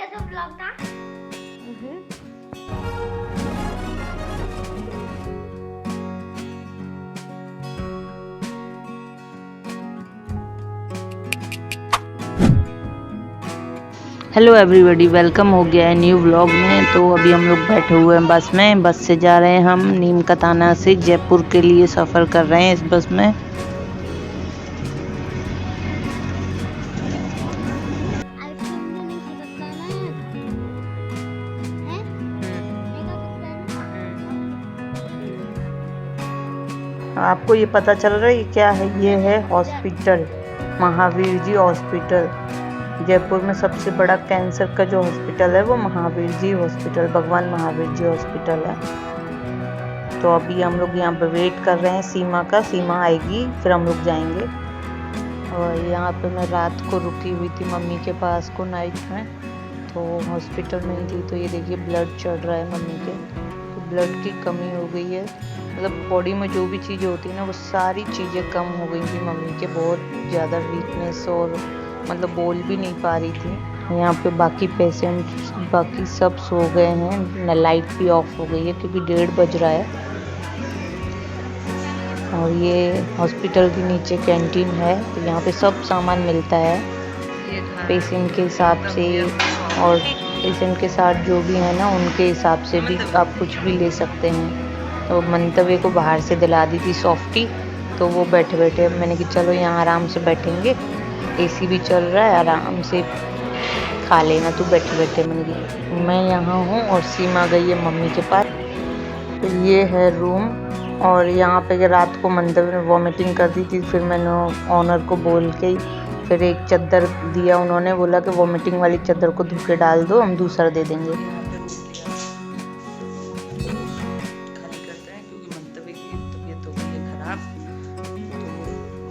कैसा ब्लॉग था? Hello everybody, welcome हो गया है न्यू व्लॉग में। तो अभी हम लोग बैठे हुए हैं बस में। बस से जा रहे हैं हम नीम का थाना से जयपुर के लिए सफ़र कर रहे हैं इस बस में। आइसक्रीम भी नहीं खा सकता है ना यार? हैं? नहीं खा सकता है ना? आपको ये पता चल रहा है ये क्या है? ये है हॉस्पिटल, महावीर जी हॉस्पिटल। जयपुर में सबसे बड़ा कैंसर का जो हॉस्पिटल है वो महावीर जी हॉस्पिटल, भगवान महावीर जी हॉस्पिटल है। तो अभी हम लोग यहाँ पे वेट कर रहे हैं सीमा का। सीमा आएगी फिर हम लोग जाएंगे। और यहाँ पे मैं रात को रुकी हुई थी मम्मी के पास को नाइट में, तो हॉस्पिटल में ही थी। तो ये देखिए ब्लड चढ़ रहा है मम्मी के, तो ब्लड की कमी हो गई है। मतलब बॉडी में जो भी चीज़ें होती है ना वो सारी चीज़ें कम हो गई थी मम्मी के। बहुत ज़्यादा वीकनेस और मतलब बोल भी नहीं पा रही थी। यहाँ पे बाकी पेशेंट बाकी सब सो गए हैं, लाइट भी ऑफ हो गई है क्योंकि 1:30 बज रहा है। और ये हॉस्पिटल के नीचे कैंटीन है, तो यहाँ पे सब सामान मिलता है पेशेंट के हिसाब से। और पेशेंट के साथ जो भी है ना उनके हिसाब से भी आप कुछ भी ले सकते हैं। तो मंतव्य को बाहर से दिला दी थी सॉफ्टी, तो वो बैठे बैठे मैंने कि चलो यहाँ आराम से बैठेंगे, एसी भी चल रहा है, आराम से खा लेना तू बैठे बैठे। मैंने कि मैं यहाँ हूँ और सीमा गई है मम्मी के पास। तो ये है रूम। और यहाँ पे रात को मंदिर में वॉमिटिंग कर दी थी, फिर मैंने ऑनर को बोल के फिर एक चादर दिया। उन्होंने बोला कि वॉमिटिंग वाली चादर को धो के डाल दो, हम दूसरा दे देंगे। खाली करते हैं क्योंकि मंतव्य की तबीयत हो गई है खराब, तो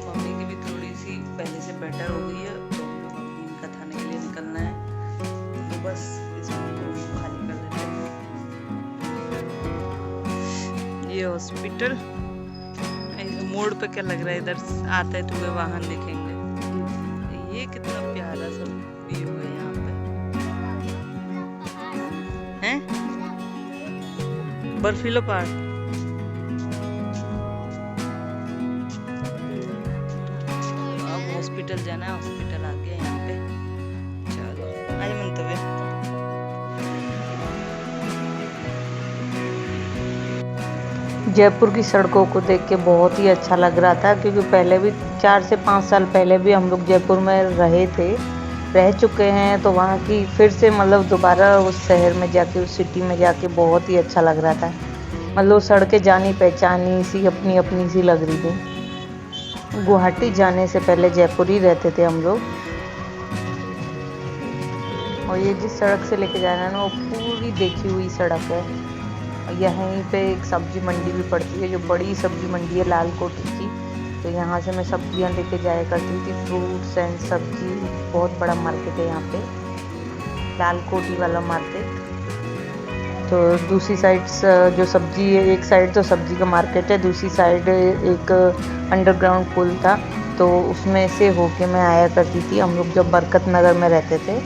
मम्मी की भी थोड़ी सी पहले से बेटर हो गई है, तो हम लोग अभी इनका थाने के लिए निकलना है। तो बस इस रूम को खाली कर देते हैं। ये हॉस्पिटल मोड़ पे क्या लग रहा है, इधर आते हुए वाहन दिखेंगे। ये कितना प्यारा सा व्यू है यहाँ पे, हैं? बर्फीला पहाड़। अब हॉस्पिटल जाना है, हॉस्पिटल आ गया यहाँ पे। चलो आज मंतव्य। जयपुर की सड़कों को देख के बहुत ही अच्छा लग रहा था, क्योंकि पहले भी 4 से 5 साल पहले भी हम लोग जयपुर में रह चुके हैं। तो वहाँ की फिर से मतलब दोबारा उस शहर में जाके, उस सिटी में जाके बहुत ही अच्छा लग रहा था। मतलब सड़कें जानी पहचानी सी अपनी अपनी सी लग रही थी। गुवाहाटी जाने से पहले जयपुर ही रहते थे हम लोग। और ये जिस सड़क से लेके जा रहा है ना वो पूरी देखी हुई सड़क है। यहीं पे एक सब्जी मंडी भी पड़ती है, जो बड़ी सब्जी मंडी है लाल कोठी की। तो यहाँ से मैं सब्जियाँ लेके जाया करती थी, फ्रूट्स एंड सब्जी। बहुत बड़ा मार्केट है यहाँ पे, लाल कोठी वाला मार्केट। तो दूसरी साइड जो सब्जी है, एक साइड तो सब्जी का मार्केट है, दूसरी साइड एक अंडरग्राउंड पुल था, तो उसमें से होके मैं आया करती थी हम लोग जब बरकत नगर में रहते थे।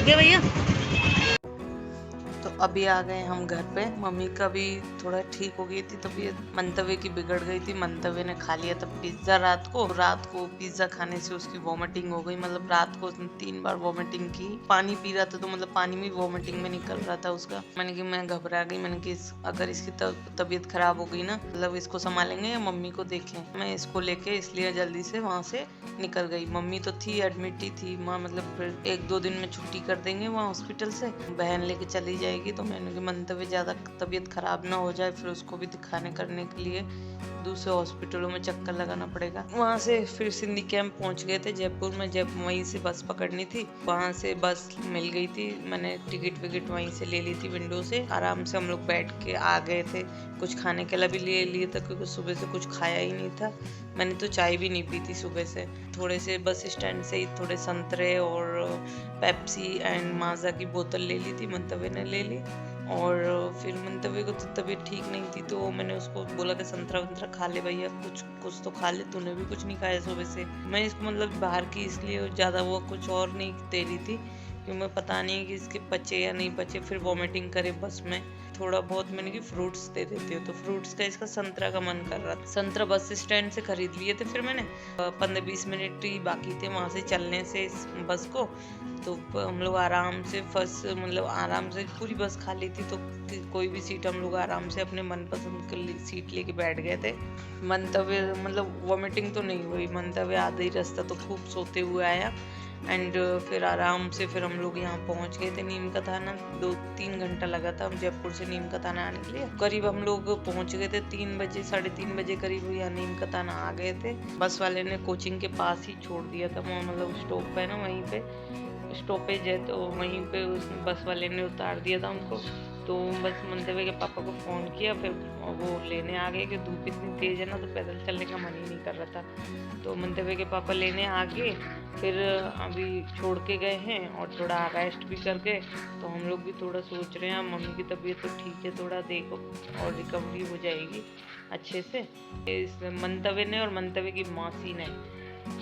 लग गया भैया। तो अभी आ गए हम घर पे। मम्मी का भी थोड़ा ठीक हो गई थी तबीयत, मंतव्य की बिगड़ गई थी। मंतव्य ने खा लिया था पिज्जा रात को पिज्जा खाने से उसकी वॉमिटिंग हो गई। मतलब रात को उसने 3 बार वॉमिटिंग की। पानी पी रहा था तो मतलब पानी में वॉमिटिंग में निकल रहा था उसका। मैंने कि मैं घबरा गई। मैंने कि अगर इसकी तबीयत खराब हो गई ना, मतलब इसको संभालेंगे या मम्मी को देखें। मैं इसको लेके इसलिए जल्दी से वहाँ से निकल गई। मम्मी तो थी एडमिट ही थी माँ, मतलब फिर 1-2 दिन में छुट्टी कर देंगे वहाँ हॉस्पिटल से, बहन लेके चली जाएगी। तो मैंने कि मंतव्य ज़्यादा तबीयत खराब ना हो जाए, फिर उसको भी दिखाने करने के लिए दूसरे हॉस्पिटलों में चक्कर लगाना पड़ेगा। वहाँ से फिर सिंधी कैंप पहुँच गए थे जयपुर में। वहीं से बस पकड़नी थी, वहाँ से बस मिल गई थी। मैंने टिकट विकेट वहीं से ले ली थी विंडो से। आराम से हम लोग बैठ के आ गए थे। कुछ खाने के लिए भी ले लिए था क्योंकि सुबह से कुछ खाया ही नहीं था। मैंने तो चाय भी नहीं पी थी सुबह से। थोड़े से बस स्टैंड से ही थोड़े संतरे और पेप्सी एंड माजा की बोतल ले ली थी, मंतव्य ने ले ली। और फिर मंतव्य को तो तबीयत ठीक नहीं थी तो मैंने उसको बोला कि संतरा वंतरा खा ले भैया, कुछ तो खा ले, तूने भी कुछ नहीं खाया सुबह से। मैं इसको मतलब बाहर की इसलिए ज़्यादा वो कुछ और नहीं दे रही थी क्योंकि मैं पता नहीं कि इसके पचे या नहीं पचे, फिर वॉमिटिंग करे बस में। थोड़ा बहुत मैंने कि फ्रूट्स दे देती हूँ, तो फ्रूट्स का इसका संतरा का मन कर रहा था। संतरा बस स्टैंड से खरीद लिए थे। फिर मैंने 15-20 मिनट ही बाकी थे वहाँ से चलने से इस बस को। तो हम लोग आराम से मतलब आराम से पूरी बस खाली थी तो कोई भी सीट हम लोग आराम से अपने मनपसंद की सीट लेके बैठ गए थे। मंतव्य मतलब वॉमिटिंग तो नहीं हुई, मंतव्य आधा ही रास्ता तो खूब सोते हुए आया। एंड फिर आराम से फिर हम लोग यहाँ पहुँच गए थे नीम का थाना। 2-3 घंटा लगा था हम जयपुर से नीम का थाना आने के लिए। करीब हम लोग पहुँच गए थे 3 बजे, 3:30 बजे करीब यहाँ नीम का थाना आ गए थे। बस वाले ने कोचिंग के पास ही छोड़ दिया था, मतलब स्टॉप है ना, वहीं पे स्टॉपेज है, तो वहीं पे उस बस वाले ने उतार दिया था हमको। तो बस मंतव्य के पापा को फ़ोन किया, फिर वो लेने आ गए कि धूप इतनी तेज़ है ना तो पैदल चलने का मन ही नहीं कर रहा था। तो मंतव्य के पापा लेने आ गए, फिर अभी छोड़ के गए हैं और थोड़ा रेस्ट भी कर गए। तो हम लोग भी थोड़ा सोच रहे हैं मम्मी की तबीयत तो ठीक है, थोड़ा देखो और रिकवरी हो जाएगी अच्छे से। इस मंतव्य ने और मंतव्य की मौसी ने,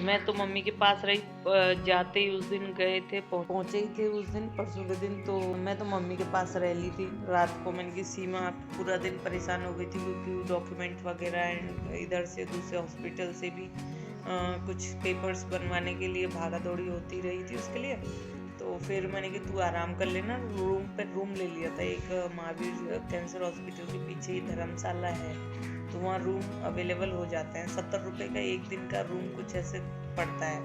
मैं तो मम्मी के पास रही। जाते ही उस दिन गए थे, पहुँचे ही थे उस दिन परसों के दिन, तो मैं तो मम्मी के पास रह ली थी रात को। मैंने की सीमा पूरा दिन परेशान हो गई थी क्योंकि डॉक्यूमेंट वगैरह एंड इधर से दूसरे हॉस्पिटल से भी कुछ पेपर्स बनवाने के लिए भागा दौड़ी होती रही थी उसके लिए। तो फिर मैंने कि तू आराम कर लेना। रूम ले लिया था एक महावीर कैंसर हॉस्पिटल के पीछे ही धर्मशाला है, तो वहाँ रूम अवेलेबल हो जाते हैं। 70 रुपये का एक दिन का रूम कुछ ऐसे पड़ता है,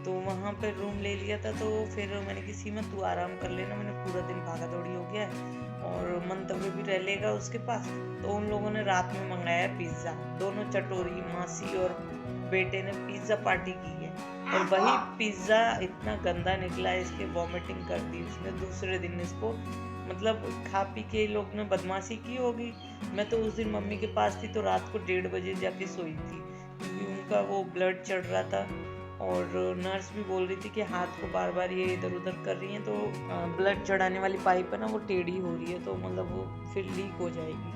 तो वहाँ पे रूम ले लिया था। तो फिर मैंने कि सीमा तू आराम कर लेना, मैंने पूरा दिन भागा दौड़ी हो गया है और मंतव्य भी रह लेगा उसके पास। तो उन लोगों ने रात में मंगाया पिज़्ज़ा। दोनों चटोरी मासी और बेटे ने पिज़्ज़ा पार्टी की है और वही पिज़्ज़ा इतना गंदा निकला, इसके वॉमिटिंग कर दी उसने दूसरे दिन। इसको मतलब खा पी के लोग ने बदमाशी की होगी। मैं तो उस दिन मम्मी के पास थी तो रात को 1:30 बजे जाके सोई थी क्योंकि उनका वो ब्लड चढ़ रहा था और नर्स भी बोल रही थी कि हाथ को बार बार ये इधर उधर कर रही हैं तो ब्लड चढ़ाने वाली पाइप है ना वो टेढ़ी हो रही है, तो मतलब वो फिर लीक हो जाएगी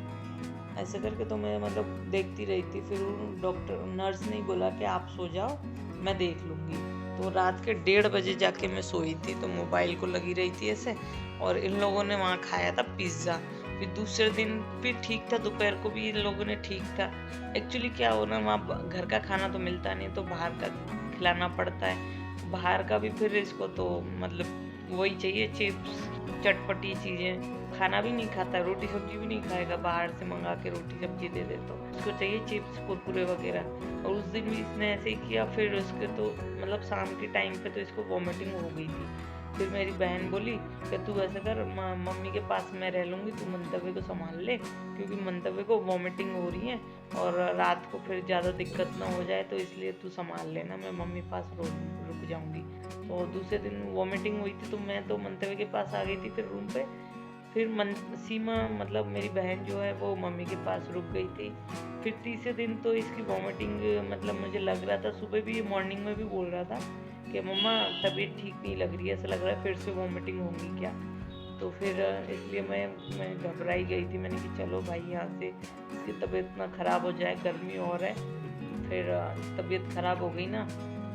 ऐसे करके। तो मैं मतलब देखती रही थी। फिर डॉक्टर नर्स ने बोला कि आप सो जाओ, मैं देख लूँगी। तो रात के 1:30 बजे जाके मैं सोई थी, तो मोबाइल को लगी रही थी ऐसे, और इन लोगों ने वहाँ खाया था पिज़्ज़ा। फिर दूसरे दिन भी ठीक था, दोपहर को भी इन लोगों ने ठीक था। एक्चुअली क्या हो ना, वहाँ घर का खाना तो मिलता नहीं तो बाहर का खिलाना पड़ता है। बाहर का भी फिर इसको तो मतलब वही चाहिए, चिप्स चटपटी चीज़ें। खाना भी नहीं खाता, रोटी सब्जी भी नहीं खाएगा, बाहर से मंगा के रोटी सब्जी दे दे तो उसको चाहिए चिप्स कुरकुरे वगैरह। और उस दिन भी इसने ऐसे ही किया। फिर उसके तो मतलब शाम के टाइम पे तो इसको वॉमिटिंग हो गई थी। फिर मेरी बहन बोली कि तू ऐसा कर, मम्मी के पास मैं रह लूँगी, तू मंतव्य को संभाल ले क्योंकि मंतव्य को वॉमिटिंग हो रही है और रात को फिर ज़्यादा दिक्कत ना हो जाए, तो इसलिए तू संभाल लेना, मैं मम्मी पास रुक जाऊँगी। और दूसरे दिन वॉमिटिंग हुई थी तो मैं तो मंतव्य के पास आ गई थी फिर रूम पे। फिर सीमा मतलब मेरी बहन जो है वो मम्मी के पास रुक गई थी। फिर तीसरे दिन तो इसकी वॉमिटिंग मतलब मुझे लग रहा था, सुबह भी मॉर्निंग में भी बोल रहा था कि मम्मा तबीयत ठीक नहीं लग रही है, ऐसा लग रहा है फिर से वॉमिटिंग होगी क्या। तो फिर इसलिए मैं घबराई गई थी। मैंने कि चलो भाई यहाँ से इसकी तबीयत ना ख़राब हो जाए, गर्मी और है। फिर तबीयत ख़राब हो गई ना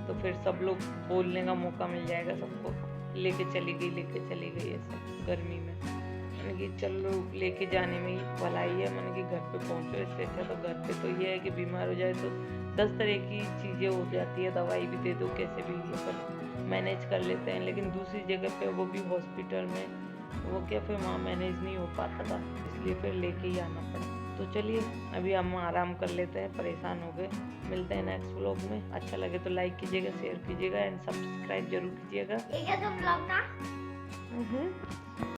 तो फिर सब लोग बोलने का मौका मिल जाएगा सबको। लेके चली गई ऐसे गर्मी में। मैंने कि चलो लेके जाने में ही भलाई है, मैंने कि घर पे पहुंचो, इससे अच्छा तो घर पे तो ये है कि बीमार हो जाए तो 10 तरह की चीज़ें हो जाती है, दवाई भी दे दो कैसे भी अपन मैनेज कर लेते हैं, लेकिन दूसरी जगह पे वो भी हॉस्पिटल में वो क्या फिर वहाँ मैनेज नहीं हो पाता था, इसलिए फिर लेके ही आना पड़ा। तो चलिए अभी हम आराम कर लेते हैं, परेशान हो गए। मिलते हैं नेक्स्ट व्लॉग में। अच्छा लगे तो लाइक कीजिएगा, शेयर कीजिएगा एंड सब्सक्राइब जरूर कीजिएगा। ठीक है, तुम लोग का